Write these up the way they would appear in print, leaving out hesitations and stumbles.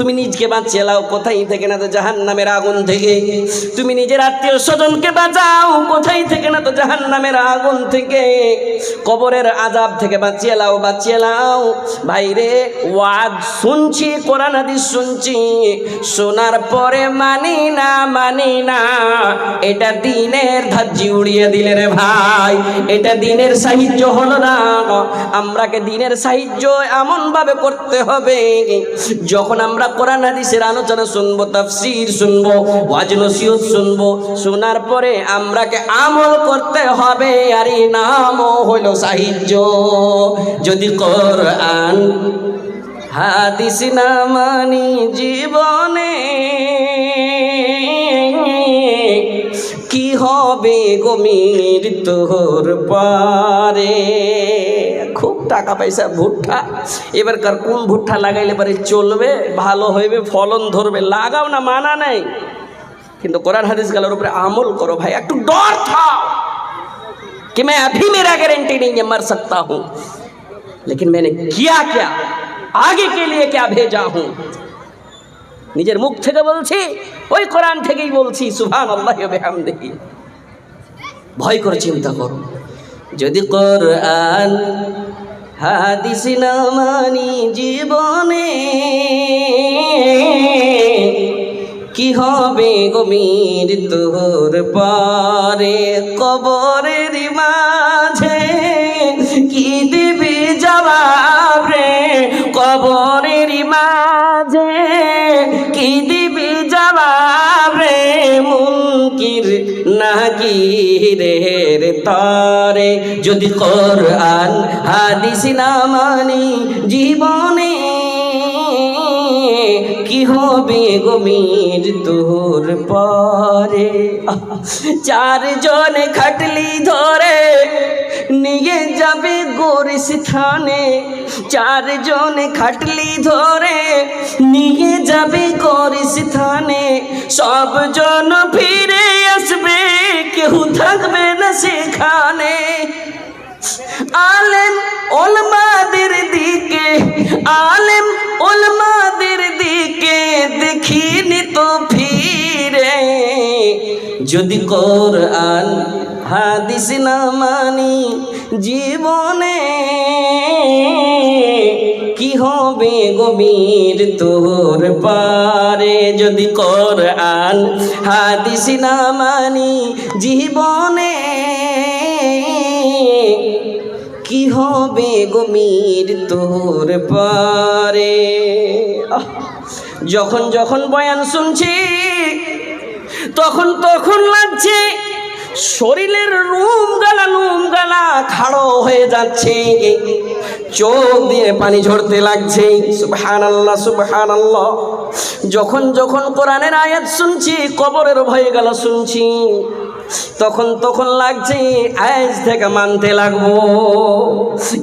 তুমি নিজকে বাঁচিয়ে নাও কোথায় থেকে, না তো জাহান্নামের আগুন থেকে। তুমি নিজের আত্মীয় স্বজনকে বাঁচাও কোথায় থেকে, না তো জাহান্নামের আগুন থেকে। কবরের আযাব থেকে বাঁচিয়ে নাও, বাঁচিয়ে নাও। ভাইরে, ওয়াজ শুনছি, কোরআন হাদিস শুনছি, শোনার পরে মানি না, মানি না। এটা দিনের ধাজ্জি উড়িয়ে দিলে রে ভাই, এটা দিনের সাহায্য হলো না। আমরাকে দিনের সাহায্য এমন ভাবে করতে হবে, যখন আমরা কোরআন হাদিসের আলোচনা শুনবো, তাফসীর শুনবো, ওয়াজ নসিহত শুনবো, শোনার পরে আমরাকে আমল করতে হবে। আর এই নামও হলো সাহায্য। যদি কোরআন হাদিস না মানি জীবনে, কি হবে গো মৃত্যুর পরে। খুব টাকা পয়সা ভুট্টা, এবারকার কোন ভুট্টা লাগাইলে পরে চলবে, ভালো হইবে, ফলন ধরবে, লাগাও না, মানা নেই। কিন্তু কোরআন হাদিস গালের উপরে আমল করো ভাই। একটু डर था कि मैं अभी मेरा गारंटी नहीं है मर सकता हूं, लेकिन मैंने किया क्या, आगे के लिए क्या भेजा हूं। নিজের মুখ থেকে বলছি, ওই কোরআন থেকেই বলছি, সুবহানাল্লাহি ওয়া বিহামদিহি। ভয় করে চিন্তা করো, যদি কোরআন হাদিস না মানি জীবনে, কি হবে গো মৃত্যুর পরে। কবরের মাঝে কি দিবি জবাব রে, কবরের মাঝে কি দিবি জবাব রে। মুনকির নাকিরের তরে, যদি কোরআন হাদিস না মানি জীবনে, কি হবে গো মৃত্যুর পরে। চারজন খাটলি ধরে নিয়ে যাবে গোরস্থানে, চারজন খাটলি ধরে নিয়ে যাবে গোরস্থানে। সবজন ফিরে আসবে, কেউ থাকবে না সেখানে। আলেম ওলামাদের দিকে, আলেম ওলামাদের দিকে দেখিনি তো ফিরে। যদি কোরআন হাদিস না মানি জীবনে, কি হবে গো মৃত্যুর পরে। যদি কোরআন হাদিস না মানি জীবনে, কি হবে গো মৃত্যুর পরে। যখন যখন বয়ান শুনছি, তখন তখন লাগছে শরীরের রুম গালা খাড়ো হয়ে যাচ্ছে, চোখ দিয়ে পানি ঝরতে লাগছে। সুবহানাল্লাহ, সুবহানাল্লাহ। যখন যখন কোরআনের আয়াত শুনছি, কবরের ভয়ে গলা শুনছি, তখন তখন লাগছে আজ থেকে মানতে লাগবো।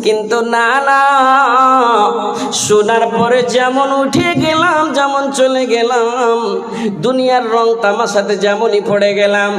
কিন্তু না না, শোনার পরে যেমন উঠে গেলাম, যেমন চলে গেলাম, দুনিয়ার রং তামাশাতে যেমনই পড়ে গেলাম,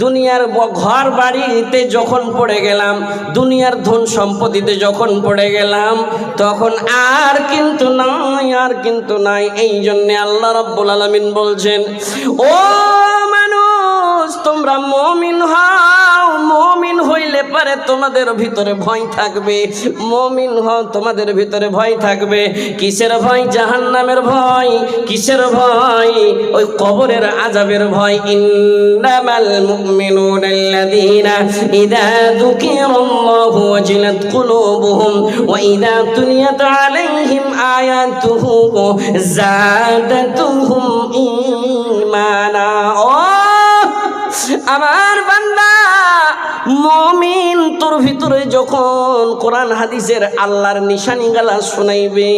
দুনিয়ার ঘর বাড়িতে যখন পড়ে গেলাম, দুনিয়ার ধন সম্পত্তিতে যখন পড়ে গেলাম, তখন আর কিন্তু নাই, আর কিন্তু নাই। এই জন্যে আল্লাহ রাব্বুল আলামিন বলছেন, ও তোমরা মুমিন হও, মুমিন হইলে পারে তোমাদের ভিতরে ভয় থাকবে, মুমিন হও, তোমাদের ভিতরে ভয় থাকবে। কিসের ভয়? জাহান্নামের ভয়। কিসের ভয়? ওই কবরের আযাবের ভয়। ইন্নামাল মুমিনুনা আল্লাযীনা ইযা যুকিরাল্লাহু ওয়াজিলাত কুলুবুহুম ওয়া ইযা তুলিয়াত আলাইহিম আয়াতুহু যাদাতুহুম ঈমানা। আমার বান্দা মুমিন, তোর ভিতরে যখন কোরআন হাদিসের আল্লাহর নিশানি গালা শোনাইবে,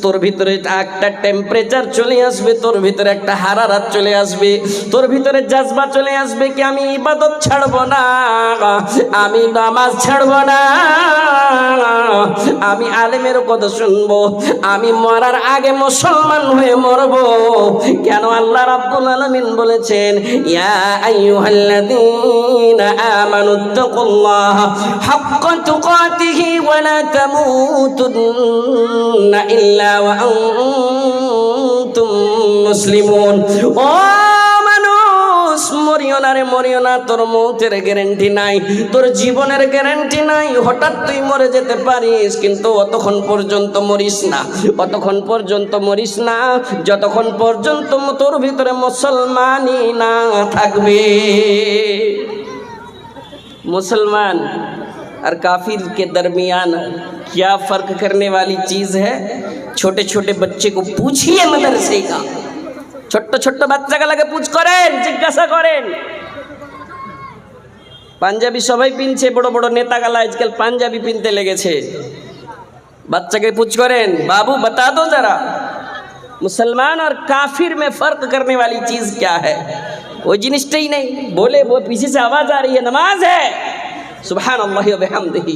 তোর ভিতরে একটা টেম্পারেচার চলে আসবে, তোর ভিতরে একটা হারারাত চলে আসবে, তোর ভিতরে জাজবা চলে আসবে কি আমি ইবাদত ছাড়ব না, আমি নামাজ ছাড়ব না, আমি আলেমের কথা শুনবো, আমি মরার আগে মুসলমান হয়ে মরব। কেন? আল্লাহ রাব্বুল আলামিন বলেছেন, ইয়া আইয়ুহাল্লাযীনা আমানুত্তাকুল্লাহা হাক্কা তুকাতিহি ওয়া লা তামুতুন্না ইল্লা ওয়া আনতুম মুসলিমুন। ও মানুষ, মরিও না রে, মরিও না। তোর মৌতের গ্যারান্টি নাই, তোর জীবনের গ্যারান্টি নাই। হঠাৎ তুই মরে যেতে পারিস, কিন্তু অতক্ষণ পর্যন্ত মরিস না, অতক্ষণ পর্যন্ত মরিস না যতক্ষণ পর্যন্ত তোর ভিতরে মুসলমানই না থাকবে। मुसलमान और काफिर के दरमियान क्या फर्क करने वाली चीज है? छोटे छोटे बच्चे को पूछिए मदरसे का, ছোট্ট ছোট্ট বাচ্চাগুলোকে পুছ করেন, জিজ্ঞাসা করেন। পাঞ্জাবি সবাই পিনছে, বড় বড় নেতাগুলো আজকাল পাঞ্জাবি পিনতে লেগেছে। বাচ্চাকে পুছ করেন, बाबू बता दो जरा मुसलमान और काफिर में फर्क करने वाली चीज क्या है? वो जिनिसटाই নেই। बोले वो पीछे से आवाज आ रही है, नमाज है, সুবহানাল্লাহি ওয়া বিহামদিহি।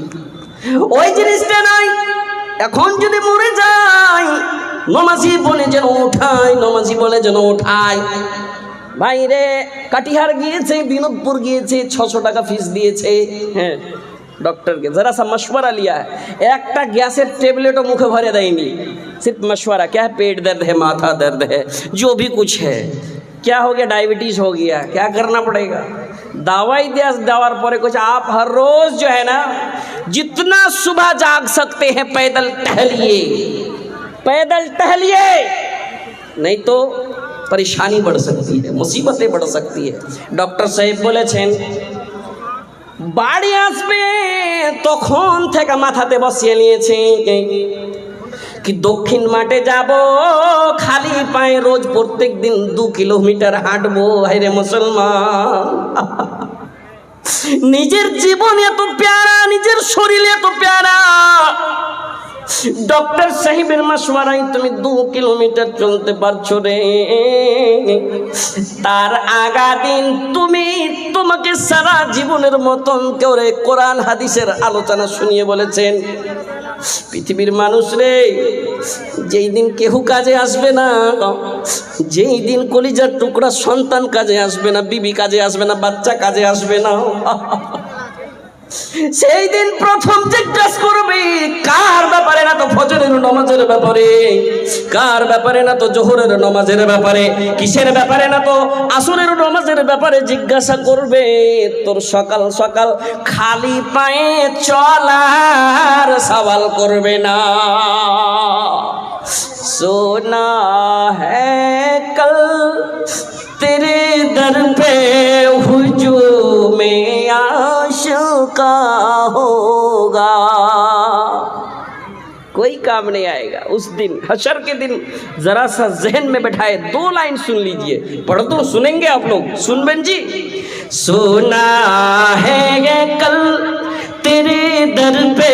ওই জিনিসটা নাই। এখন যদি মরে যায়, নমাজি বলে যেন উঠায়, নমাজি বলে যেন উঠায়। বাইরে কাটিহার গিয়েছে, বিনোদপুর গিয়েছে, 600 টাকা ফিস দিয়েছে। হ্যাঁ, ডক্টরকে जरा सा मशवरा लिया है, একটা গ্যাসের ট্যাবলেটও মুখে ভরে দেয়নি। सिर्फ मशवरा, क्या है, पेट दर्द है, माथा दर्द है, जो भी कुछ है। क्या हो गया, डायबिटीज हो गया, क्या करना पड़ेगा? दवाई देवार पर कुछ आप हर रोज जो है ना, जितना सुबह जाग सकते हैं पैदल टहलिए, पैदल टहलिए, नहीं तो परेशानी बढ़ सकती है, मुसीबतें बढ़ सकती है। डॉक्टर साहेब বলেছেন বাড়ি আসবে তখন থেকে মাথাতে বসিয়ে নিয়েছে कि दक्षिण माठे जाबो, खाली पाए रोज प्रत्येक दिन 2 किलोमीटर हाঁটবো। हायरे मुसलमान, निजेर जीवन एत प्यारा, निजेर शरीर एत प्यारा, डॉक्टर साहेबेर मशवराয় তুমি 2 কিলোমিটার চলতে পারছো রে। তার আগা দিন তুমি তোমাকে সারা জীবনের মতন করে কোরআন হাদিসের আলোচনা শুনিয়ে বলেছেন, পৃথিবীর মানুষ রে, যেই দিন কেউ কাজে আসবে না, যেই দিন কলিজার টুকরা সন্তান কাজে আসবে না, বিবি কাজে আসবে না, বাচ্চা কাজে আসবে না, সেই দিন প্রথম জিজ্ঞাসা করবে কার ব্যাপারে, না তো ফজরের নামাজের ব্যাপারে, কার ব্যাপারে, না তো জোহরের নামাজের ব্যাপারে, কিসের ব্যাপারে, না তো আসরের নামাজের ব্যাপারে জিজ্ঞাসা করবে। তোর সকাল সকাল খালি পায়ে চলার সওয়াল করবে না। सोना है कल तेरे दर पे हुजूम में आशिका होगा, कोई काम नहीं आएगा उस दिन, हशर के दिन। जरा सा जहन में बैठाए, 2 लाइन सुन लीजिए, पढ़ दो, सुनेंगे आप लोग, सुनबेन जी। सोना है ये कल तेरे दर पे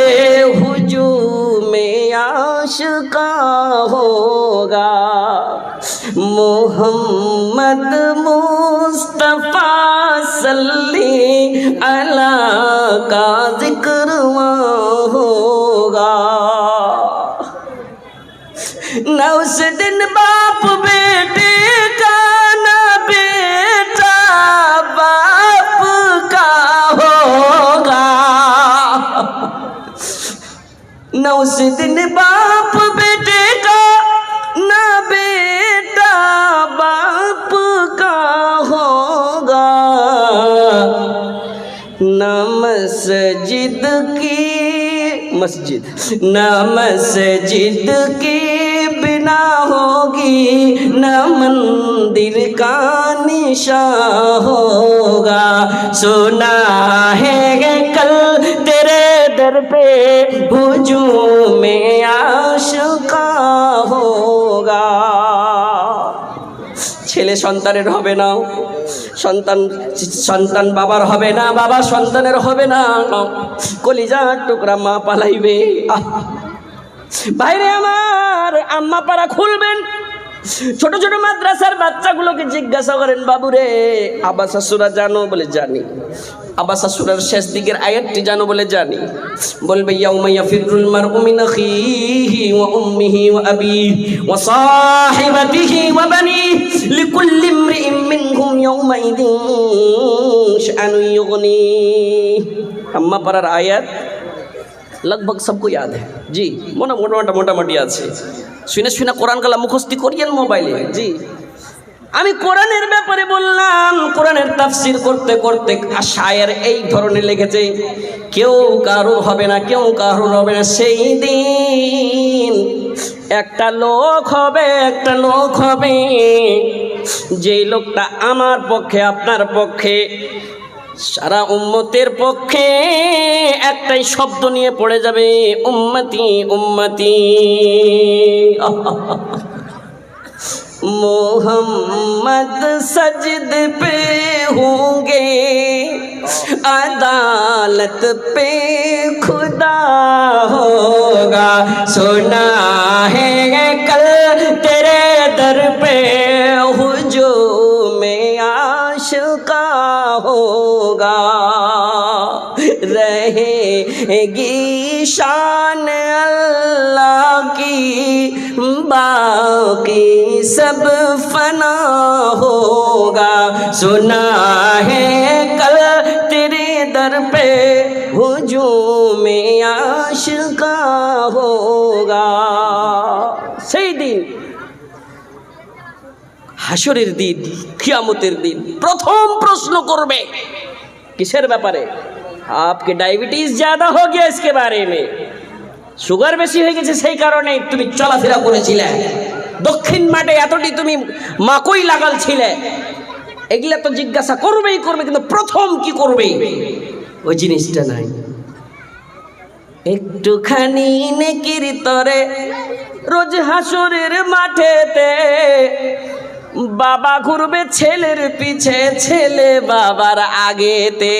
हुजूम में आशिका होगा, मोहम्मद मुस्तफा सल्ली अला का जिक्र होगा। न उस दिन बाप बेटे का, न बेटा बाप का होगा, न उस दिन बाप बेटे का, न बेटा बाप का होगा, न मस्जिद की मस्जिद, न मस्जिद की बिना होगी, न मंदिर का निशान होगा। सुना है कल तेरे दर पे हुजूम में आशिका होगा। ছেলে সন্তানের হবে না, সন্তান বাবার হবে না, বাবা সন্তানের হবে না, কলিজার টুকরা মা পালাইবে। বাইরে আমার আম্মা পাড়া খুলবেন, ছোট ছোট মাদ্রাসার বাচ্চাগুলোকে জিজ্ঞাসা করেন, বাবু রে আব্বা শাশুড়া জানো? বলে জানি। আব্বা শাশুড়ার শেষ দিকের আয়াতটি জানো? বলে জানি। বলবে ইয়াউমা ইয়াফিরুল মারউ মিন আখিহি ওয়া উম্মিহি ওয়া আবিহি ওয়া সাহিবাতিহি ওয়া বানিহি লিকুল্লি ইমরিইন মিনহুম ইয়াউমা ইযিন শাআনুন युगनी। अम्मा पारार आयत लगभग सबको याद है जी, मोटा मोटी याद है। শুনে শুনে কোরআন কালা মুখস্থি করিয়েন মোবাইলে জি। আমি কোরআনের ব্যাপারে বললাম, কোরআনের তাফসীর করতে করতে শায়ের এই ধরনের লিখেছে, কেউ কারুর হবে না, কেউ কারুর হবে না। সেই দিন একটা লোক হবে, যেই লোকটা আমার পক্ষে, আপনার পক্ষে, সারা উম্মতের পক্ষে একটাই শব্দ নিয়ে পড়ে যাবে, উম্মতি উম্মতি। मोहम्मद सजद पे होंगे, अदालत पे खुदा होगा। सुना है कल तेरे दर पे हुजूम आशिका होगा। रहेगी शान अल्लाह की, बाकी सब फना होगा। सुना है कल तेरे दर पे हुजूम आशिका होगा। সেই দিন, হাসরের দিন, কিয়ামতের দিন, প্রথম প্রশ্ন করবে কিসের ব্যাপারে? आपके डायबिटीज ज्यादा हो गया, इसके बारे में সুগার বেশি হয়ে গেছে, সেই কারণে তুমি চলাফেরা করেছিলে, দক্ষিণ মাঠে এতটি তুমি মাকই লাগালছিলে, এগুলা তো জিজ্ঞাসা করবেই করবে, কিন্তু প্রথম কি করবে ওই জিনিসটা নাই। একটুখানি নেকির তরে রোজ হাসরের মাঠেতে বাবা ঘুরবে ছেলের পিছে, ছেলে বাবার আগেতে।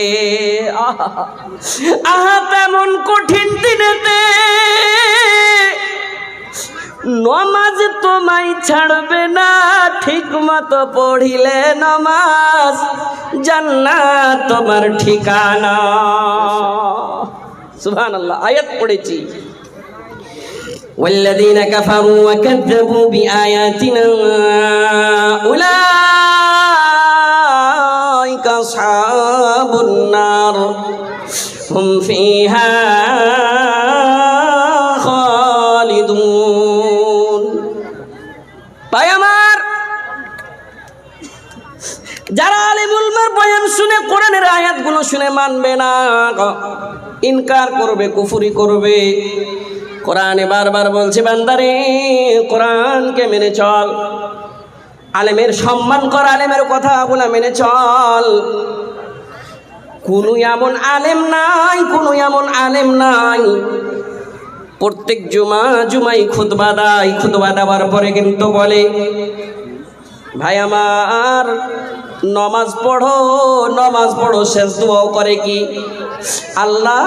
আহা তেমন কঠিন দিনেতে নমাজ তোমায় ছাড়বে না, ঠিক মতো পড়িলে নমাজ, জান্নাত তোমার ঠিকানা। সুবহানাল্লাহ, আয়াত পড়েছি। والذين كفروا وكذبوا بآياتنا أولئك أصحاب النار هم فيها خالدون। ভাই আমার, যারা আলিমুল মার বয়ান শুনে, কোরআনের আয়াতগুলো শুনে মানবে না, ইনকার করবে, কুফরি করবে, কোরআনে বারবার বলছে বান্দারে কোরআনকে মেনে চল, আলেমের সম্মান কর, আলেমের কথাগুলো মেনে চল। কোনো এমন আলেম নাই প্রত্যেক জুমাই খুতবা দেয়, খুতবা দেওয়ার পরে কিন্তু বলে ভাই আমার নমাজ পড়ো, শেষ দোয়াও করে কি, আল্লাহ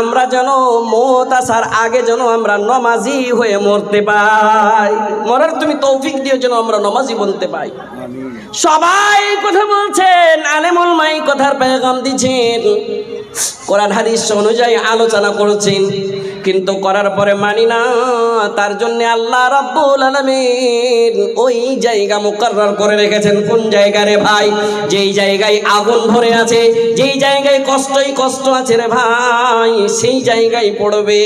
আমরা যেন মওত আসার আগে যেন আমরা নমাজি হয়ে মরতে পাই, মরার তুমি তৌফিক দিও যেন আমরা নমাজি বলতে পাই। সবাই কথা বলছেন, আলেমুল মাই কথার পেগাম দিচ্ছেন, কোরআন হাদিস অনুযায়ী আলোচনা করছেন, কিন্তু করার পরে মানি না। তার জন্য আল্লাহ রাব্বুল আলামিন ওই জায়গা মুকাররর করে রেখেছেন। কোন জায়গা রে ভাই? যেই জায়গায় আগুন ভরে আছে, যেই জায়গায় কষ্ট আছে রে ভাই, সেই জায়গায় পড়বে।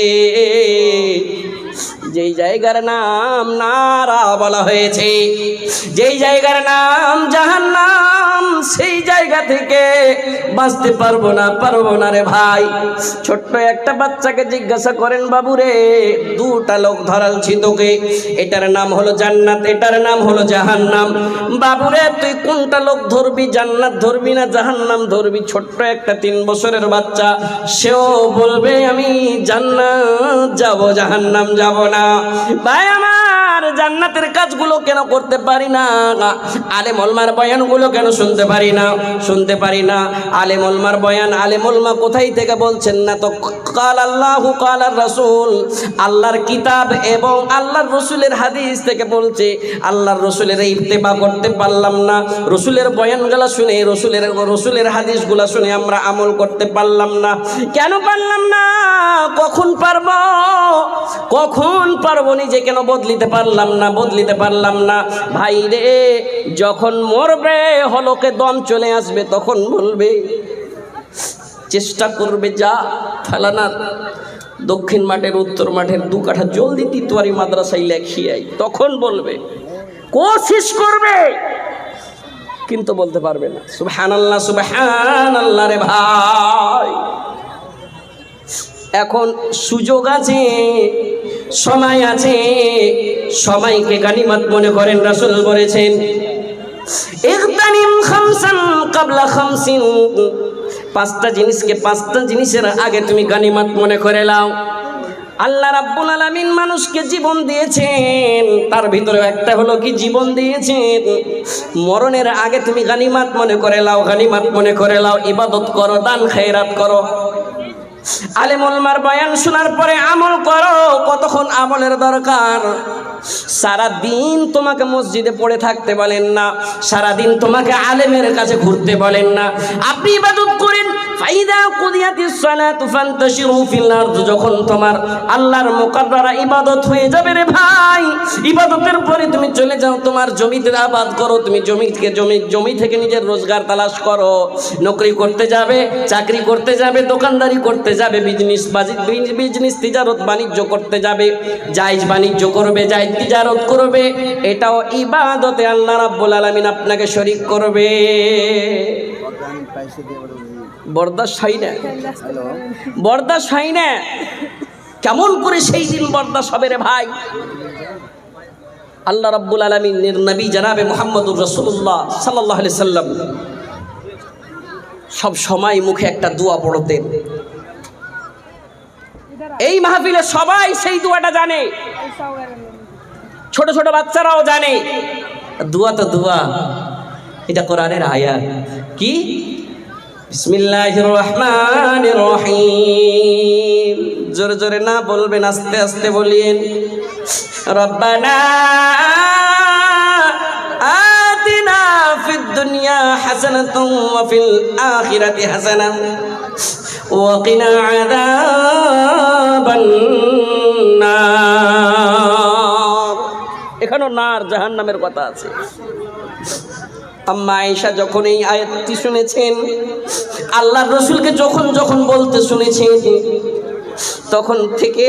যেই জায়গার নাম নারা বলা হয়েছে, যেই জায়গার নাম জাহান্নাম, সেই জায়গা থেকে বাঁচতে পারবো না রে ভাই। ছোট্ট একটা বাচ্চাকে জিজ্ঞাসা করেন, বাবুরে দুটা লোক ধরালছি তোকে, এটার নাম হলো জান্নাত, এটার নাম হলো জাহান্নাম, বাবুরে তুই কোনটা লোক ধরবি, জান্নাত ধরবি না জাহান্নাম ধরবি? ছোট্ট একটা 3 বছরের বাচ্চা, সেও বলবে আমি জান্নাত যাব, জাহান্নাম যাব না। ভাই আমার, জান্নাতের কাজগুলো কেন করতে পারি না? আলেম ওলামার বয়ানগুলো কেন শুনতে পারি না? আলেম ওলামার বয়ান, আলেম ওলামা কোথায় থেকে বলছেন না তো কাল আল্লাহু কাল রাসূল, আল্লাহর কিতাব এবং আল্লাহর রসুলের হাদিস থেকে বলছে। আল্লাহর রসুলের ইত্তেবা করতে পারলাম না, রসুলের বয়ানগুলো শুনে, রসুলের হাদিসগুলো শুনে আমরা আমল করতে পারলাম না। কেন পারলাম না? কখন পারবো নিজে কেন বদলিতে পারলাম না? ভাই রে, যখন মরবে, হলকে দম চলে আসবে, তখন বলবে, চেষ্টা করবে যা ফালানার দক্ষিণ মাঠের উত্তর মাঠের 2 কাঠা জলদি তিতোয়ারি মাদ্রাসায় লেখিয়ে আই, তখন বলবে কোশিশ করবে কিন্তু বলতে পারবে না সুবহানাল্লাহ সুবহানাল্লাহ। রে ভাই, এখন সুযোগ আছে, সময় আছে, সময়কে গানিমত মনে করেন। রাসূল বলেছেন ইগতানিম খামসান ক্বাবলা খামসিন, পাঁচটা জিনিসের আগে তুমি গানিমত মনে করে নাও। আল্লাহ রাব্বুল আলামিন মানুষকে জীবন দিয়েছেন, তার ভিতরে একটা হলো কি জীবন দিয়েছেন। মরণের আগে তুমি গানিমত মনে করে নাও, গানিমত মনে করে নাও। ইবাদত করো, দান খায়রাত করো, আলেম ওলামার বয়ান শোনার পরে আমল করো। কতক্ষণ আমলের দরকার? সারা দিন তোমাকে মসজিদে পড়ে থাকতে বলেন না, সারা দিন তোমাকে আলেমের কাছে ঘুরতে বলেন না। আপনি ইবাদত করেন, ফাইদা কুদিয়াতিস সালাতু ফান্তাশিরু ফিল আরদ, যখন তোমার আল্লাহর মুকাররারা ইবাদত হয়ে যাবে রে ভাই, ইবাদতের পরে তুমি চলে যাও তোমার জমিতে আবাদ করো। তুমি জমি থেকে নিজের রোজগার তালাশ করো। নকরি করতে যাবে, চাকরি করতে যাবে, দোকানদারি করতে যাবে, বিজনেস তিজারত বাণিজ্য করতে যাবে, জায়েজ বাণিজ্য করবে, জায়েজ তিজারত করবে। এটাও ইবাদতে আল্লাহ রাব্বুল আলামিন আপনাকে শরীক করবে। বরদাস্ত হয় না, বরদাস্ত হয় না। কেমন করে সেই দিন বরদাস্ত হবে রে ভাই? আল্লাহ রাব্বুল আলামিনের নবী জনাবে মুহাম্মদুর রাসূলুল্লাহ সাল্লাল্লাহু আলাইহি সাল্লাম সব সময় মুখে একটা দোয়া পড়তেন। এই মাহফিলে সবাই সেই দোয়াটা জানে, ছোট ছোট বাচ্চারাও জানে। দোয়া তো দোয়া, এটা কোরআনের আয়াত। কি? বিসমিল্লাহির রহমানির রহিম। জোরে জোরে না বলবেন, আস্তে আস্তে বলিয়েন। রব্বানা আতিনা ফিদ দুনিয়া হাসানাতাও ওয়া ফিল আখিরাতি হাসানাতাও ওয়া কিনা আযাবান নার। এখানেও নার জাহান্নামের কথা আছে। আম্মা আয়েশা যখন এই আয়াতটি শুনেছেন, আল্লাহর রাসূলকে যখন বলতে শুনেছেন, তখন থেকে